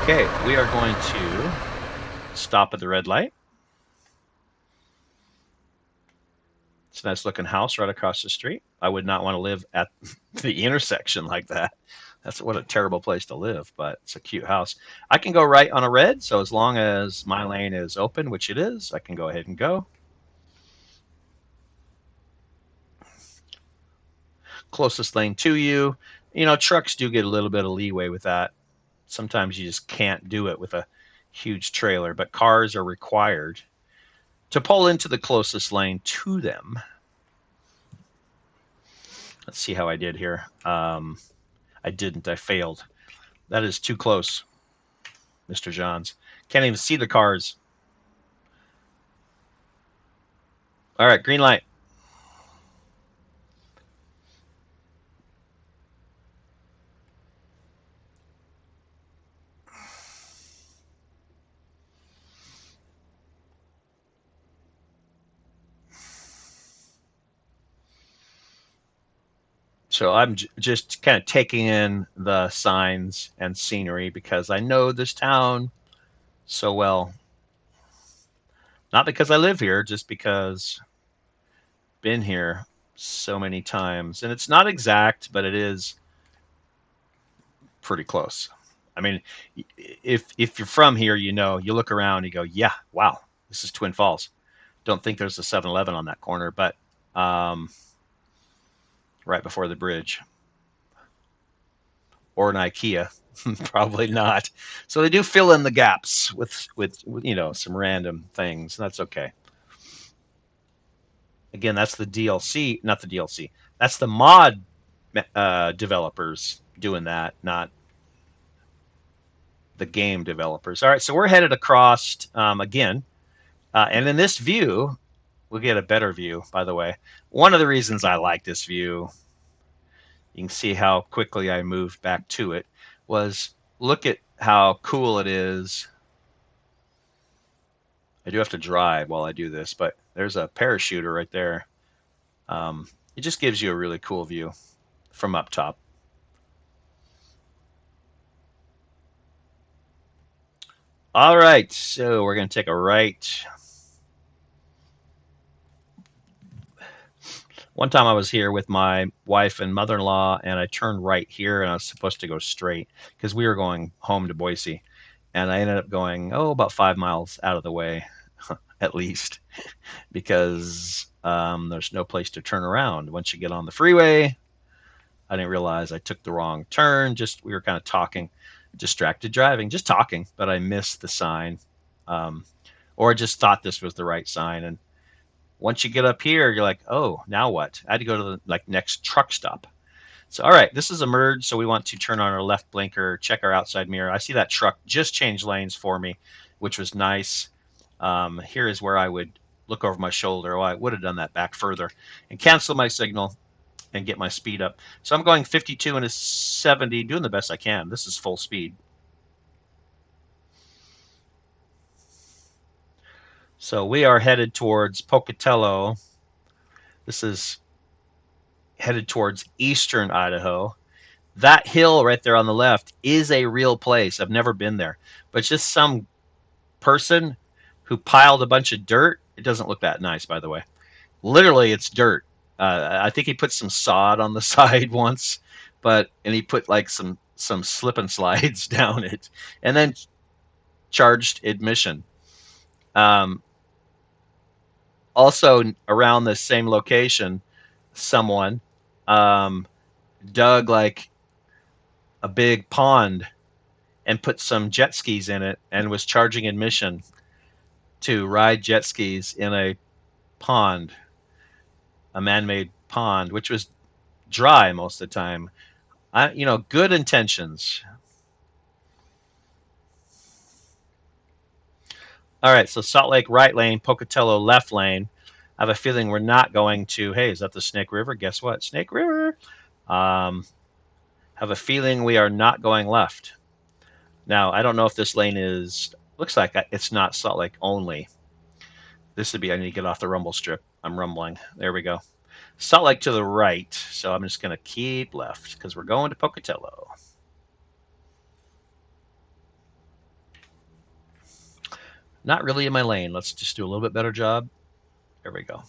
Okay, we are going to stop at the red light. It's a nice looking house right across the street. I would not want to live at the intersection like that. That's what a terrible place to live, but it's a cute house. I can go right on a red, so as long as my lane is open, which it is, I can go ahead and go. Closest lane to you. You know, trucks do get a little bit of leeway with that. Sometimes you just can't do it with a huge trailer, but cars are required to pull into the closest lane to them. Let's see how I did here. I didn't. I failed. That is too close, Mr. Johns. Can't even see the cars. All right, green light. So I'm just kind of taking in the signs and scenery because I know this town so well. Not because I live here, just because I've been here so many times. And it's not exact, but it is pretty close. I mean, if you're from here, you know, you look around, you go, yeah, wow, this is Twin Falls. Don't think there's a 7-Eleven on that corner, but um, right before the bridge, or an IKEA. Probably not. So they do fill in the gaps with you know some random things. That's okay. Again, that's the DLC, not the DLC. That's the mod developers doing that, not the game developers. All right, so we're headed across again, and in this view, we'll get a better view. By the way, one of the reasons I like this view, you can see how quickly I moved back to it, was look at how cool it is. I do have to drive while I do this, but there's a parachuter right there. It just gives you a really cool view from up top. All right, so we're going to take a right. One time I was here with my wife and mother in law, and I turned right here, and I was supposed to go straight because we were going home to Boise. And I ended up going, oh, about 5 miles out of the way, at least, because there's no place to turn around. Once you get on the freeway, I didn't realize I took the wrong turn. Just we were kind of talking, distracted driving, just talking, but I missed the sign, um, or just thought this was the right sign. And once you get up here, you're like, oh, now what? I had to go to the like next truck stop. So all right, this is a merge, so we want to turn on our left blinker, check our outside mirror. I see that truck just changed lanes for me, which was nice. Here is where I would look over my shoulder. Oh, I would have done that back further and cancel my signal and get my speed up. So I'm going 52 and a 70, doing the best I can. This is full speed. So we are headed towards Pocatello. This is headed towards eastern Idaho. That hill right there on the left is a real place. I've never been there, but it's just some person who piled a bunch of dirt. It doesn't look that nice, by the way. Literally, it's dirt. I think he put some sod on the side once, and he put like some slip and slides down it, and then charged admission. Um, Also, around the same location, someone um, dug like a big pond and put some jet skis in it and was charging admission to ride jet skis in a pond, a man-made pond, which was dry most of the time. Good intentions. All right, so Salt Lake right lane, Pocatello left lane. I have a feeling we're not going to. Hey, is that the Snake River? Guess what? Snake River. Um, have a feeling we are not going left. Now, I don't know if this lane is. Looks like it's not Salt Lake only. This would be. I need to get off the rumble strip. I'm rumbling. There we go. Salt Lake to the right. So I'm just going to keep left because we're going to Pocatello. Not really in my lane. Let's just do a little bit better job. There we go.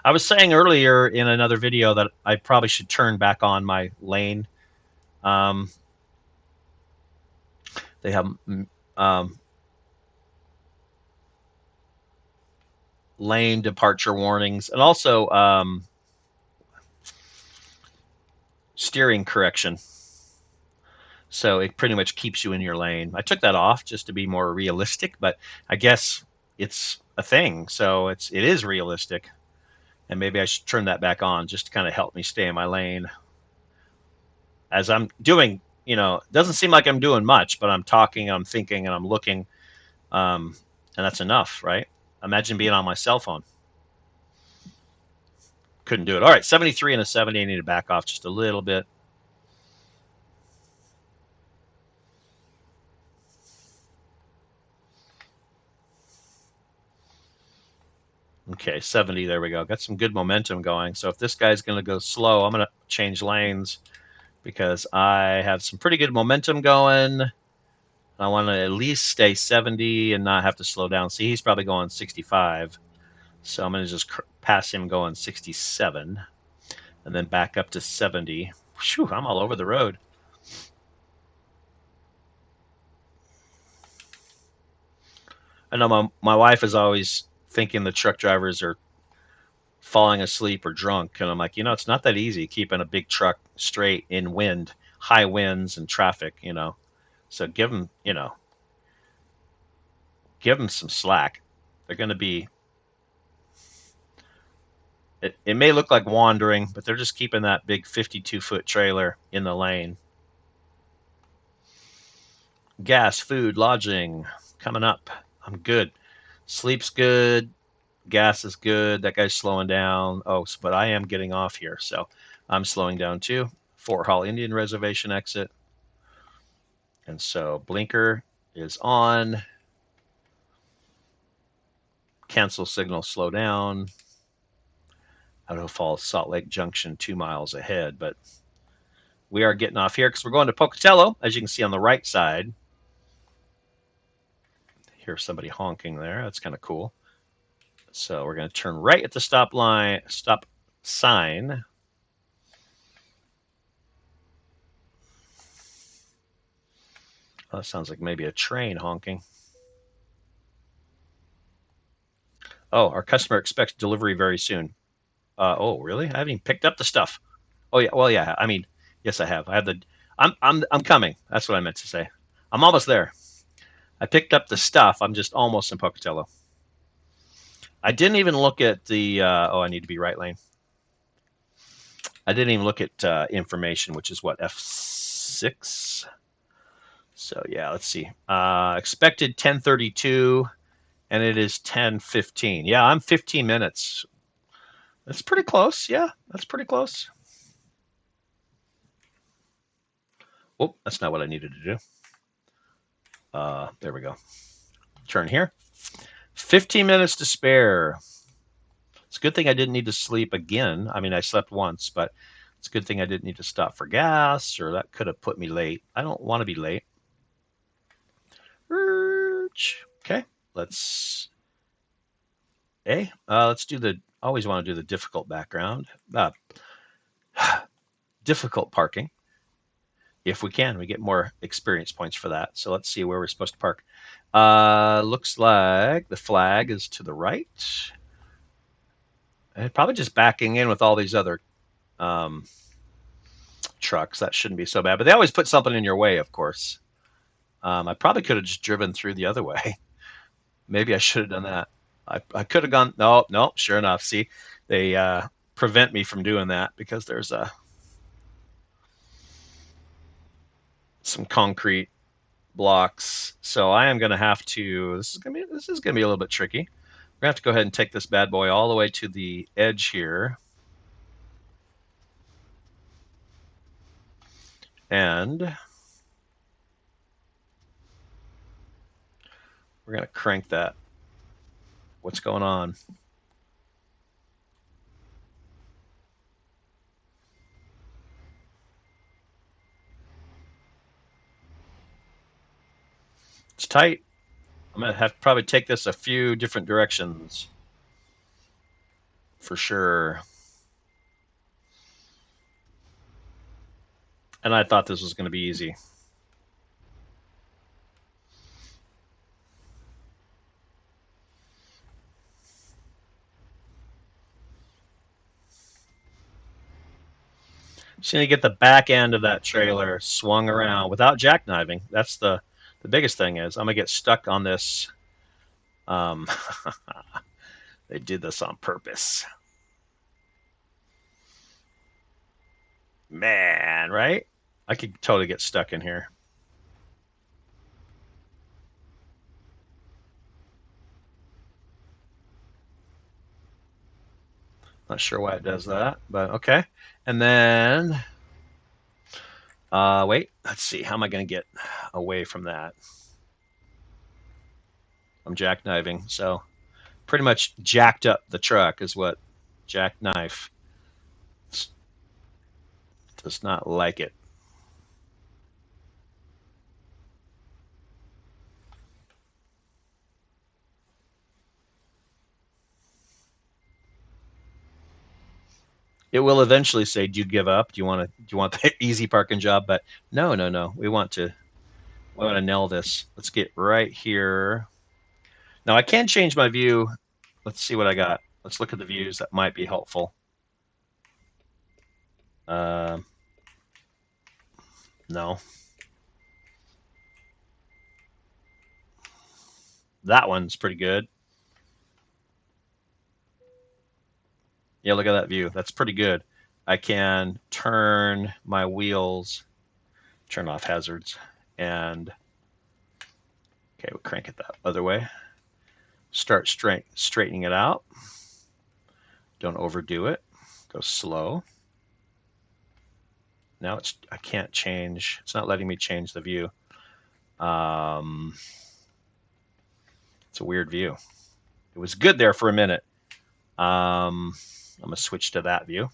I was saying earlier in another video that I probably should turn back on my lane. Um, they have um, lane departure warnings and also steering correction. So it pretty much keeps you in your lane. I took that off just to be more realistic, but I guess it's a thing, so it is realistic, and maybe I should turn that back on just to kind of help me stay in my lane as I'm doing. It doesn't seem like I'm doing much, but I'm talking, I'm thinking, and I'm looking, and that's enough, right? Imagine being on my cell phone. Couldn't do it. All right, 73 and a 70. I need to back off just a little bit. Okay, 70. There we go. Got some good momentum going. So if this guy's going to go slow, I'm going to change lanes because I have some pretty good momentum going. I want to at least stay 70 and not have to slow down. See, he's probably going 65. So I'm going to just pass him going 67 and then back up to 70. Whew, I'm all over the road. I know my wife is always thinking the truck drivers are falling asleep or drunk. And I'm like, it's not that easy keeping a big truck straight in wind, high winds and traffic. So give them some slack. They're going to be, it may look like wandering, but they're just keeping that big 52-foot trailer in the lane. Gas, food, lodging coming up. I'm good. Sleep's good. Gas is good. That guy's slowing down. Oh, but I am getting off here. So I'm slowing down too. Fort Hall Indian Reservation exit. And so blinker is on. Cancel signal, slow down. Idaho Falls, Salt Lake Junction, 2 miles ahead. But we are getting off here because we're going to Pocatello, as you can see on the right side. Here's somebody honking there. That's kind of cool. So we're going to turn right at the stop sign. Oh, that sounds like maybe a train honking. Oh, our customer expects delivery very soon. Oh, really? I haven't even picked up the stuff. Oh yeah. Well, yeah. I mean, yes, I have. I have the. I'm coming. That's what I meant to say. I'm almost there. I picked up the stuff. I'm just almost in Pocatello. I didn't even look at the. Oh, I need to be right lane. I didn't even look at information, which is what F6. So yeah, let's see. Expected 10:32, and it is 10:15. Yeah, I'm 15 minutes. That's pretty close. Yeah, that's pretty close. Oh, that's not what I needed to do. There we go. Turn here. 15 minutes to spare. It's a good thing I didn't need to sleep again. I mean, I slept once, but it's a good thing I didn't need to stop for gas, or that could have put me late. I don't want to be late. Okay, let's let's do the. Always want to do the difficult background. Difficult parking. If we can, we get more experience points for that. So let's see where we're supposed to park. Looks like the flag is to the right. And probably just backing in with all these other um, trucks. That shouldn't be so bad. But they always put something in your way, of course. I probably could have just driven through the other way. Maybe I should have done that. I could have gone. No, sure enough. See, they prevent me from doing that because there's some concrete blocks. So I am going to have to. This is going to be a little bit tricky. We're going to have to go ahead and take this bad boy all the way to the edge here. And we're going to crank that. What's going on? It's tight. I'm gonna have to probably take this a few different directions for sure. And I thought this was going to be easy. Just gonna get the back end of that trailer swung around without jackknifing. That's the biggest thing is I'm gonna get stuck on this. Um, they did this on purpose, man. Right? I could totally get stuck in here. Not sure why it does that, but okay. And then, wait. Let's see. How am I gonna get away from that? I'm jackknifing, so pretty much jacked up the truck is what jackknife does not like it. It will eventually say, "Do you give up? Do you want the easy parking job?" But no, no, no. We want to nail this. Let's get right here. Now I can change my view. Let's see what I got. Let's look at the views. That might be helpful. Uh, no, that one's pretty good. Yeah, look at that view. That's pretty good. I can turn my wheels, turn off hazards, and okay, we'll crank it that other way. Start straightening it out. Don't overdo it. Go slow. Now I can't change. It's not letting me change the view. Um, it's a weird view. It was good there for a minute. I'm gonna switch to that view.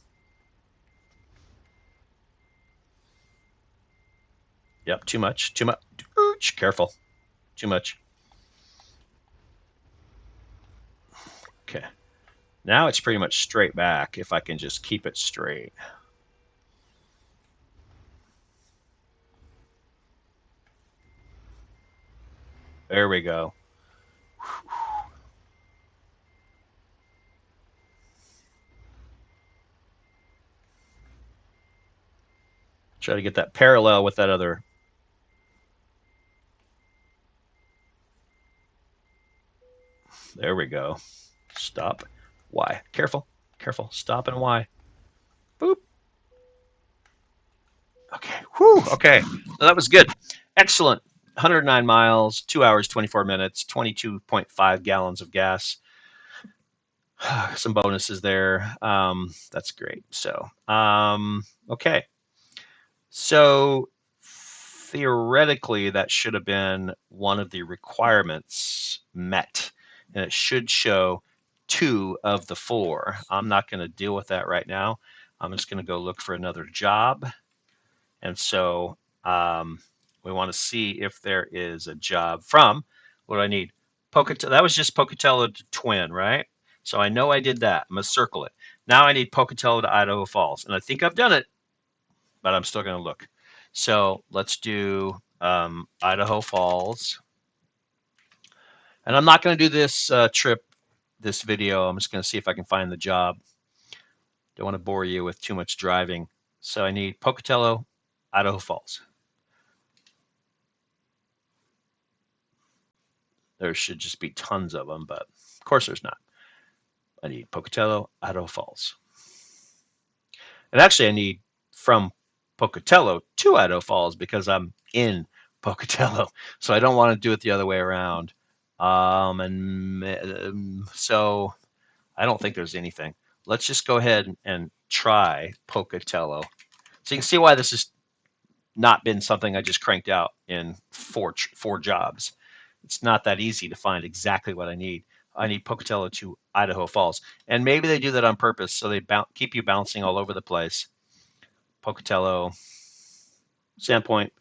Yep, too much. Too much. Careful. Too much. Okay. Now it's pretty much straight back if I can just keep it straight. There we go. Try to get that parallel with that other. There we go. Stop. Y. Careful. Careful. Stop and Y. Boop. Okay. Whew. Okay. So that was good. Excellent. 109 miles, 2 hours, 24 minutes, 22.5 gallons of gas. Some bonuses there. That's great. Okay. So theoretically, that should have been one of the requirements met, and it should show two of the four. I'm not going to deal with that right now. I'm just going to go look for another job. And so we want to see if there is a job from what do I need? Pocatello. That was just Pocatello to Twin, right? So I know I did that. I'm going to circle it. Now I need Pocatello to Idaho Falls. And I think I've done it, but I'm still going to look. So let's do Idaho Falls. And I'm not going to do this this video. I'm just going to see if I can find the job. Don't want to bore you with too much driving. So I need Pocatello, Idaho Falls. There should just be tons of them, but of course there's not. I need Pocatello, Idaho Falls. And actually, I need from Pocatello to Idaho Falls because I'm in Pocatello. So I don't want to do it the other way around. So I don't think there's anything. Let's just go ahead and try Pocatello. So you can see why this has not been something I just cranked out in four jobs. It's not that easy to find exactly what I need. I need Pocatello to Idaho Falls. And maybe they do that on purpose so they keep you bouncing all over the place. Pocatello, Sandpoint,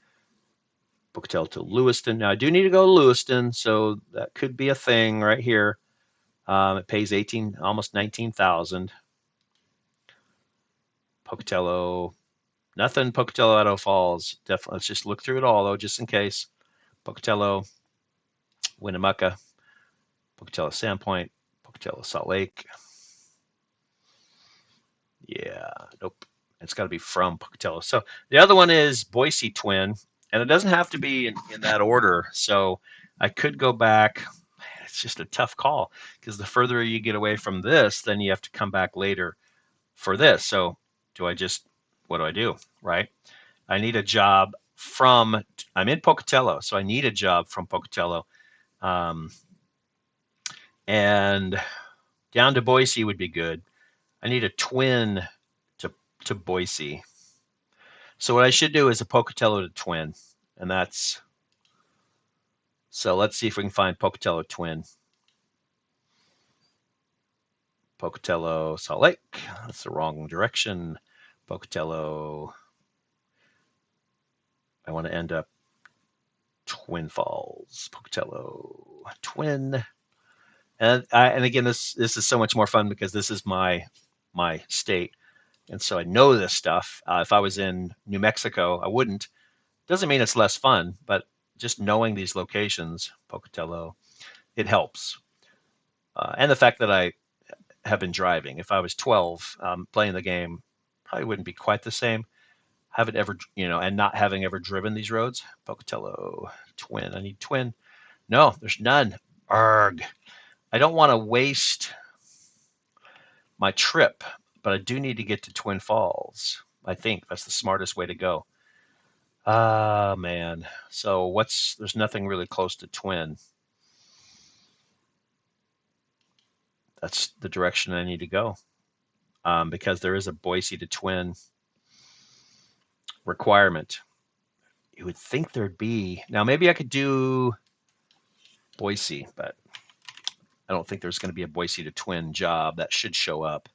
Pocatello to Lewiston. Now I do need to go to Lewiston, so that could be a thing right here. It pays 18, almost 19,000. Pocatello, nothing. Pocatello, Idaho Falls. Definitely. Let's just look through it all though, just in case. Pocatello, Winnemucca, Pocatello, Sandpoint, Pocatello, Salt Lake. Yeah, nope. It's got to be from Pocatello. So the other one is Boise Twin, and it doesn't have to be in that order. So I could go back. It's just a tough call because the further you get away from this, then you have to come back later for this. So do I just, what do I do? Right? I need a job from, I'm in Pocatello, so I need a job from Pocatello. Um, and down to Boise would be good. I need a twin to, to Boise. So what I should do is a Pocatello to twin. And that's, so let's see if we can find Pocatello twin. Pocatello, Salt Lake. That's the wrong direction. Pocatello. I want to end up Twin Falls. Pocatello, twin. And again, this is so much more fun because this is my state, and so I know this stuff. If I was in New Mexico, I wouldn't. Doesn't mean it's less fun, but just knowing these locations, Pocatello, it helps. And the fact that I have been driving. If I was 12 playing the game, probably wouldn't be quite the same. Haven't ever, and not having ever driven these roads. Pocatello, twin. I need twin. No, there's none. Arg. I don't want to waste my trip, but I do need to get to Twin Falls. I think that's the smartest way to go. Ah, man. So there's nothing really close to Twin. That's the direction I need to go because there is a Boise to Twin requirement. You would think there'd be. Now, maybe I could do Boise, but I don't think there's going to be a Boise to Twin job that should show up.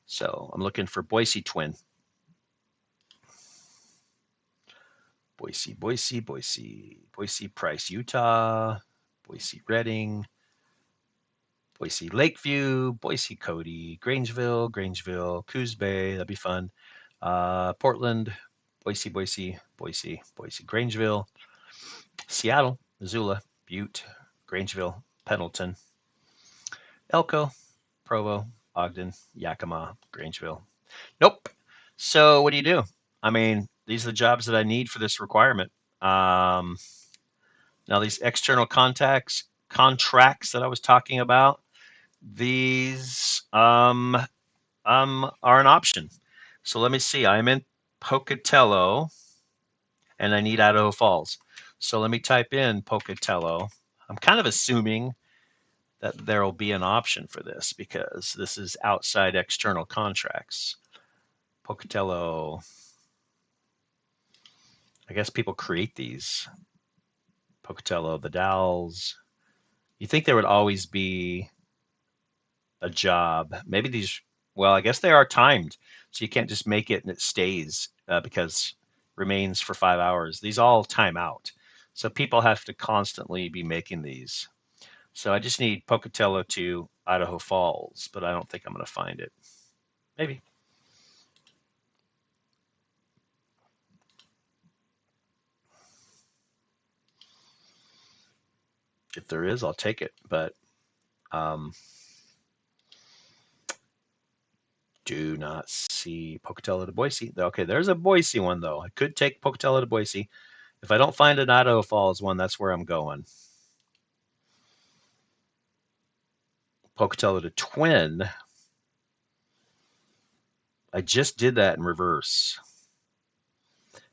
So I'm looking for Boise Twin. Boise, Boise, Boise, Boise, Price, Utah, Boise, Redding, Boise, Lakeview, Boise, Cody, Grangeville, Coos Bay. That'd be fun. Portland, Boise, Boise, Boise, Boise, Grangeville, Seattle, Missoula, Butte, Grangeville, Pendleton, Elko, Provo, Ogden, Yakima, Grangeville. Nope. So what do you do? I mean, these are the jobs that I need for this requirement. Um, Now these external contracts that I was talking about, these are an option. So let me see. I'm in Pocatello, and I need Idaho Falls. So let me type in Pocatello. I'm kind of assuming that there will be an option for this because this is outside external contracts. Pocatello. I guess people create these. Pocatello, the Dalles. You think there would always be a job. Maybe these, well, I guess they are timed. So you can't just make it and it stays because remains for 5 hours. These all time out. So people have to constantly be making these. So I just need Pocatello to Idaho Falls, but I don't think I'm going to find it. Maybe. If there is, I'll take it. But um, do not see Pocatello to Boise. Okay, there's a Boise one, though. I could take Pocatello to Boise. If I don't find an Idaho Falls one, that's where I'm going. Pocatello to Twin. I just did that in reverse,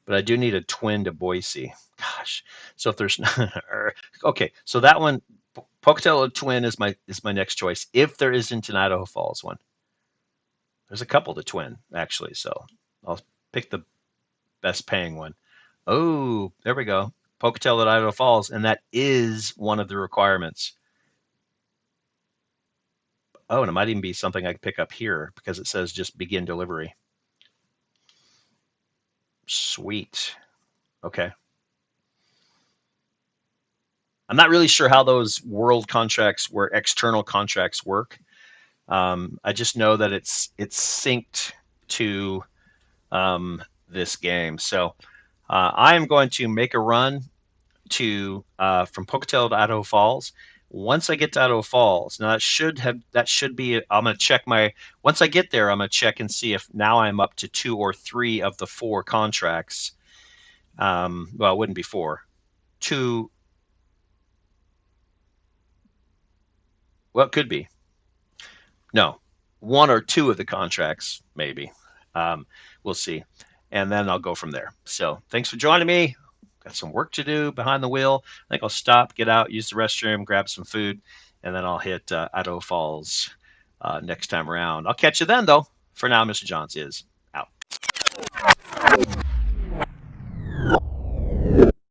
but I do need a twin to Boise. Gosh, so if there's okay, so that one, Pocatello twin is my next choice. If there isn't an Idaho Falls one, there's a couple to twin actually, so I'll pick the best paying one. Oh, there we go, Pocatello at Idaho Falls, and that is one of the requirements. Oh, and it might even be something I can pick up here because it says just begin delivery. Sweet. Okay. I'm not really sure how those world contracts where external contracts work. I just know that it's synced to this game. So I am going to make a run to from Pocatello to Idaho Falls. Once I get to Idaho Falls, now that should be. I'm going to check my. Once I get there, I'm going to check and see if now I'm up to 2 or 3 of the 4 contracts. Well, it wouldn't be 4. Two. Well, it could be. No, 1 or 2 of the contracts, maybe. Um, we'll see. And then I'll go from there. So thanks for joining me. Got some work to do behind the wheel. I think I'll stop, get out, use the restroom, grab some food, and then I'll hit Idaho Falls next time around. I'll catch you then, though. For now, Mr. Johns is.